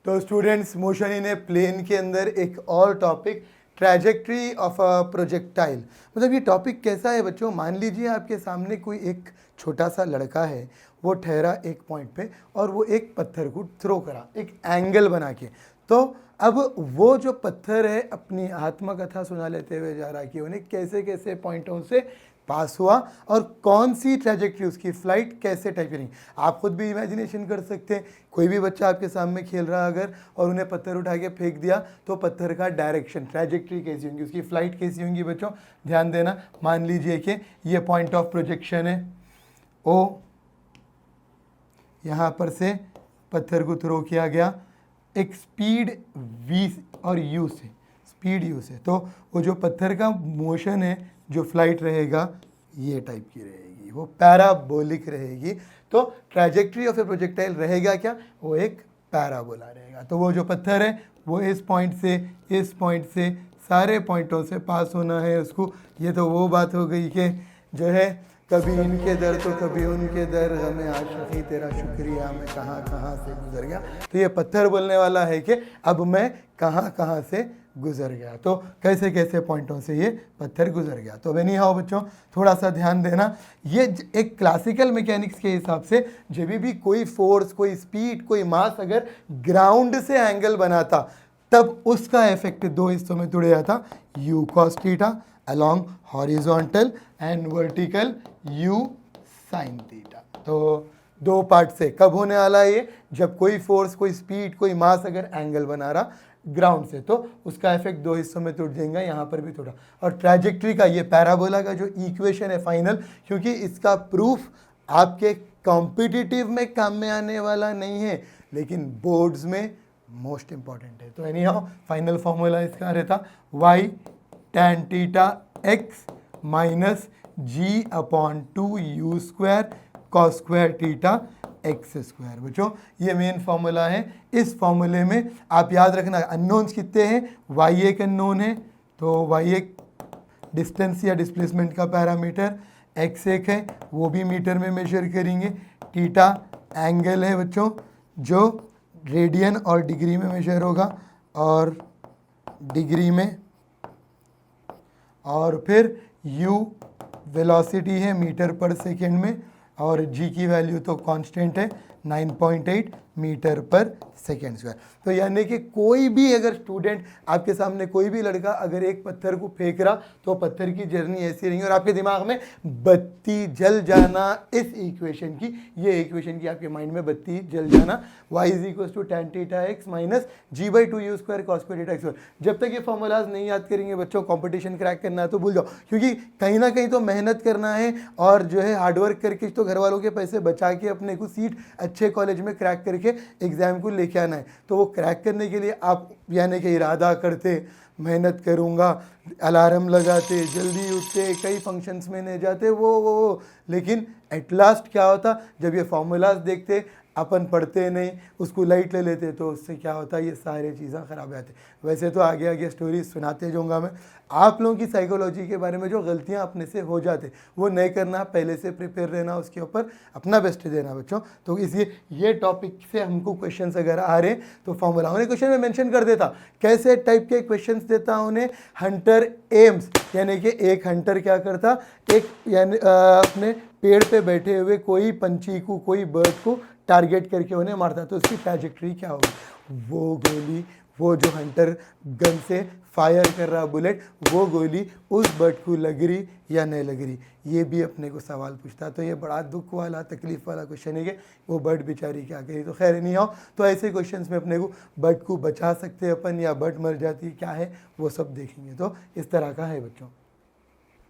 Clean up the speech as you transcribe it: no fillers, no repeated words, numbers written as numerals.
तो students, motion in a plane के अंदर एक और topic, trajectory of a projectile. मतलब ये टॉपिक कैसा है बच्चों? मान लीजिए आपके सामने कोई एक छोटा सा लड़का है, वो ठहरा एक पॉइंट पे और वो एक पत्थर को थ्रो करा एक एंगल बना के। तो अब वो जो पत्थर है अपनी आत्मकथा सुना लेते हुए जा रहा कि उन्हें कैसे कैसे पॉइंटों से पास हुआ और कौन सी ट्रैजेक्टरी, उसकी फ्लाइट कैसे टाइप करेंगे। आप खुद भी इमेजिनेशन कर सकते हैं। कोई भी बच्चा आपके सामने खेल रहा अगर और उन्हें पत्थर उठा के फेंक दिया तो पत्थर का डायरेक्शन, ट्रैजेक्टरी कैसी होंगी, उसकी फ्लाइट कैसी होंगी बच्चों, ध्यान देना। मान लीजिए कि ये पॉइंट ऑफ प्रोजेक्शन है ओ, यहाँ पर से पत्थर को थ्रो किया गया एक स्पीड v और u से, स्पीड u से। तो वो जो पत्थर का मोशन है, जो फ्लाइट रहेगा ये टाइप की रहेगी, वो पैराबोलिक रहेगी। तो ट्रैजेक्टरी ऑफ ए प्रोजेक्टाइल रहेगा क्या? वो एक पैराबोला रहेगा। तो वो जो पत्थर है वो इस पॉइंट से सारे पॉइंटों से पास होना है उसको। ये तो वो बात हो गई कि जो है कभी इनके दर तो कभी उनके दर, हमें आशिकी तेरा शुक्रिया, मैं कहाँ कहाँ से गुजर गया। तो ये पत्थर बोलने वाला है कि अब मैं कहाँ कहाँ से गुजर गया, तो कैसे कैसे पॉइंटों से ये पत्थर गुजर गया। तो नहीं हो बच्चों, थोड़ा सा ध्यान देना। ये एक क्लासिकल मैकेनिक्स के हिसाब से जब भी कोई फोर्स, कोई स्पीड, कोई मास अगर ग्राउंड से एंगल बनाता तब उसका इफेक्ट दो हिस्सों में तोड़ जाता, u cos theta along horizontal and vertical u sin theta. तो दो पार्ट से कब होने वाला है ये? जब कोई फोर्स, कोई स्पीड, कोई मास अगर एंगल बना रहा ग्राउंड से तो उसका इफेक्ट दो हिस्सों में टूट जाएगा, यहाँ पर भी थोड़ा। और ट्रैजेक्टरी का ये पैराबोला का जो इक्वेशन है फाइनल, क्योंकि इसका प्रूफ आपके कॉम्पिटिटिव में काम में आने वाला नहीं है लेकिन बोर्ड्स में मोस्ट इंपॉर्टेंट है। तो एनी हाउ फाइनल फॉर्मूला इसका रहता y tan theta x minus g upon 2u square cos square theta x square. बच्चों ये मेन फॉर्मूला है। इस फॉर्मूले में आप याद रखना अननोन्स कितने हैं, y एक अननोन है तो y एक डिस्टेंस या डिस्प्लेसमेंट का पैरामीटर, x एक है वो भी मीटर में मेजर करेंगे, थीटा एंगल है बच्चों जो रेडियन और डिग्री में मेजर होगा और डिग्री में, और फिर u वेलोसिटी है मीटर पर सेकेंड में और g की वैल्यू तो कांस्टेंट है 9.8 मीटर पर सेकेंड स्क्वायर। तो यानी कि कोई भी अगर स्टूडेंट आपके सामने, कोई भी लड़का अगर एक पत्थर को फेंक रहा तो पत्थर की जर्नी ऐसी रहेगी और आपके दिमाग में बत्ती जल जाना इस इक्वेशन की, ये इक्वेशन की आपके माइंड में बत्ती जल जाना, y = tan theta x minus g/2u square cos square theta x। जब तक ये फॉर्मूलाज नहीं याद करेंगे बच्चों, कंपटीशन क्रैक करना है तो भूल जाओ, क्योंकि कहीं ना कहीं तो मेहनत करना है और जो है हार्डवर्क करके तो घर वालों के पैसे बचा के अपने को सीट अच्छे कॉलेज में क्रैक करके एग्जाम को लेके आना है। तो वो क्रैक करने के लिए आप यानी कि इरादा करते, मेहनत करूँगा, अलार्म लगाते, जल्दी उठते, कई फंक्शंस में नहीं जाते, वो लेकिन एट लास्ट क्या होता, जब ये फॉर्मूलाज देखते अपन पढ़ते नहीं, उसको लाइट ले लेते, तो उससे क्या होता है ये सारी चीज़ें ख़राब आती। वैसे तो आगे आगे स्टोरी सुनाते जाऊँगा मैं, आप लोगों की साइकोलॉजी के बारे में जो गलतियाँ अपने से हो जाते वो नहीं करना, पहले से प्रिपेयर रहना, उसके ऊपर अपना बेस्ट देना बच्चों। तो इसलिए ये टॉपिक से हमको क्वेश्चंस अगर आ रहे तो फॉर्मूला उन्हें क्वेश्चन में मेंशन कर देता, कैसे टाइप के क्वेश्चंस देता उन्हें। हंटर एम्स, यानी कि एक हंटर क्या करता, एक यानी अपने पेड़ पे बैठे हुए कोई पंछी को, कोई बर्ड को टारगेट करके उन्हें मारता, तो उसकी ट्रैजेक्टरी क्या होगी, वो गोली, वो जो हंटर गन से फायर कर रहा बुलेट, वो गोली उस बर्ड को लग रही या नहीं लग रही, ये भी अपने को सवाल पूछता। तो ये बड़ा दुख वाला, तकलीफ वाला क्वेश्चन है कि वो बर्ड बेचारी क्या करी। तो खैर नहीं हो, तो ऐसे क्वेश्चंस में अपने को बर्ड को बचा सकते हैं अपन या बर्ड मर जाती है क्या है वो सब देखेंगे। तो इस तरह का है बच्चों।